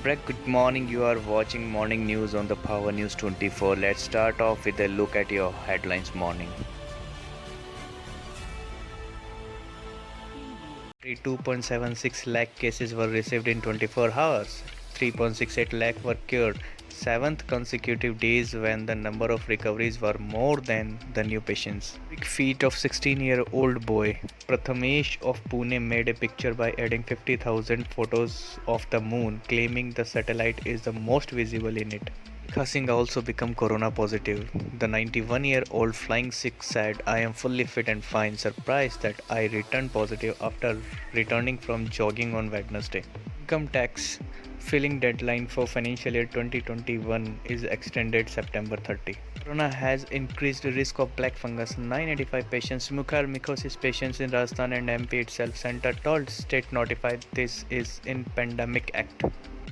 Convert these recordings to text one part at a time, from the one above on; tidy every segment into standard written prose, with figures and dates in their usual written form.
Brett, good morning. You are watching morning news on the Power News 24. Let's start off with a look at your headlines morning. 2.76 lakh cases were received in 24 hours. 3.68 lakh were cured. Seventh consecutive days when the number of recoveries were more than the new patients. Big feat of 16-year-old boy Prathamesh of Pune made a picture by adding 50,000 photos of the moon, claiming the satellite is the most visible in it. Milkha Singh also become corona positive. The 91-year-old flying Sikh said, I am fully fit and fine, surprised that I returned positive after returning from jogging on Wednesday. Income tax filing deadline for financial year 2021 is extended September 30. Corona has increased the risk of black fungus. 985 patients, mucormycosis patients in Rajasthan and MP itself. Center told state notified this is in Pandemic Act.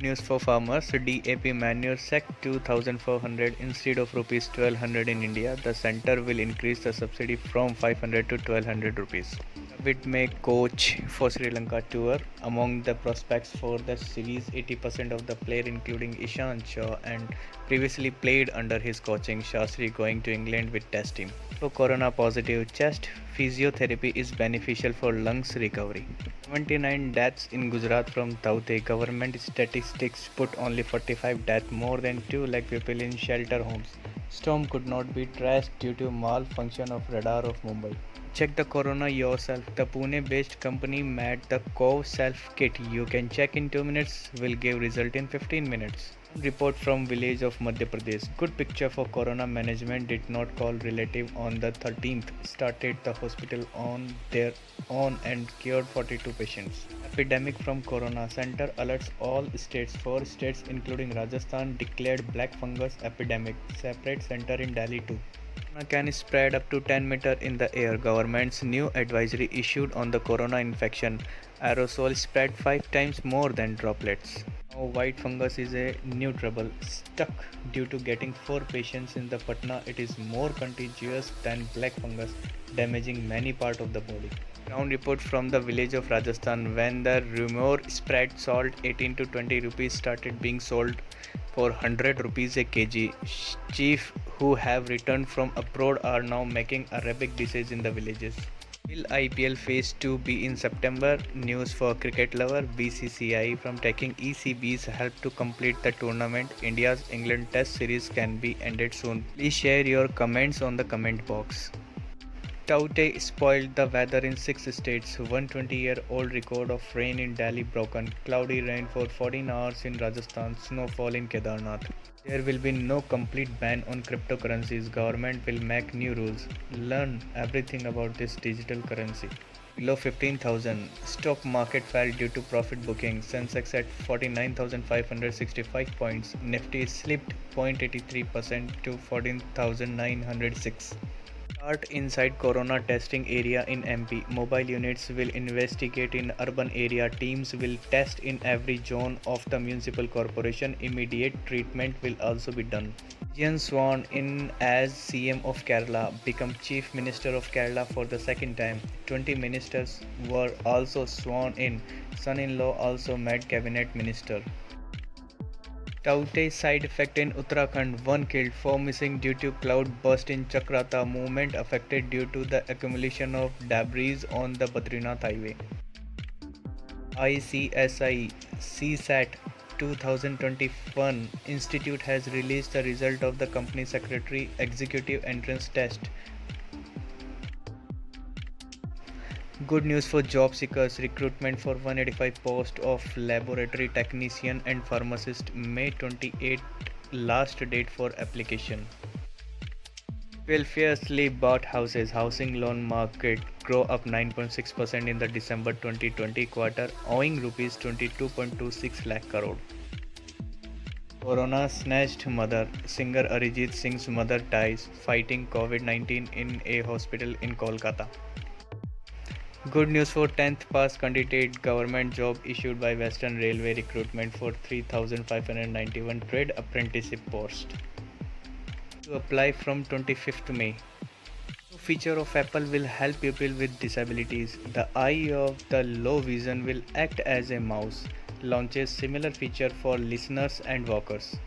News for farmers, DAP manure SEC 2400 instead of rupees 1200 in India. The center will increase the subsidy from 500 to 1200 rupees. David may coach for Sri Lanka tour. Among the prospects for the series, 80% of the player including Ishan Shaw and previously played under his coaching. Shastri going to England with test team. For corona positive chest, physiotherapy is beneficial for lungs recovery. 79 deaths in Gujarat from Taute. Government statistics put only 45 deaths, more than 2 lakh people in shelter homes. Storm could not be traced due to malfunction of radar of Mumbai. Check the corona yourself. The Pune-based company made the Cove Self Kit. You can check in 2 minutes, will give result in 15 minutes. Report from village of Madhya Pradesh. Good picture for corona management. Did not call relative on the 13th. Started the hospital on their own and cured 42 patients. Epidemic from corona. Center alerts all states. 4 states including Rajasthan declared black fungus epidemic. Separate center in Delhi too. Corona can spread up to 10 meters in the air. Government's new advisory issued on the corona infection. Aerosol spread 5 times more than droplets. Now white fungus is a new trouble. Stuck due to getting 4 patients in the Patna, it is more contagious than black fungus, damaging many parts of the body. Ground report from the village of Rajasthan. When the rumor spread, salt 18 to 20 rupees started being sold for 100 rupees a kg. Chief who have returned from abroad are now making Arabic dishes in the villages. Will IPL Phase 2 be in September? News for cricket lover. BCCI from taking ECB's help to complete the tournament. India's England Test series can be ended soon. Please share your comments on the comment box. Taute spoiled the weather in 6 states. 120-year-old record of rain in Delhi broken. Cloudy rain for 14 hours in Rajasthan. Snowfall in Kedarnath. There will be no complete ban on cryptocurrencies. Government will make new rules. Learn everything about this digital currency. Below 15,000. Stock market fell due to profit booking. Sensex at 49,565 points. Nifty slipped 0.83% to 14,906. Start inside corona testing area in MP. Mobile units will investigate in urban area. Teams will test in every zone of the municipal corporation. Immediate treatment will also be done. Vijay sworn in as CM of Kerala, become Chief Minister of Kerala for the second time. 20 ministers were also sworn in. Son-in-law also made cabinet minister. Taute side effect in Uttarakhand, 1 killed, 4 missing due to cloud burst in Chakrata. Movement affected due to the accumulation of debris on the Badrinath highway. ICSI CSAT 2021 Institute has released the result of the company secretary executive entrance test. Good news for job seekers. Recruitment for 185 posts of laboratory technician and pharmacist. May 28 last date for application. People fiercely bought houses. Housing loan market grow up 9.6% in the December 2020 quarter, owing rupees 22.26 lakh crore. Corona snatched mother. Singer Arijit Singh's mother dies fighting COVID-19 in a hospital in Kolkata. Good news for 10th pass candidate. Government job issued by Western Railway. Recruitment for 3,591 trade apprenticeship posts. To apply from 25th May. New feature of Apple will help people with disabilities. The eye of the low vision will act as a mouse. launches similar feature for listeners and walkers.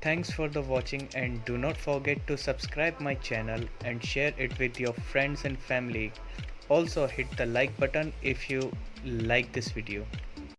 Thanks for the watching, and do not forget to subscribe my channel and share it with your friends and family. Also hit the like button if you like this video.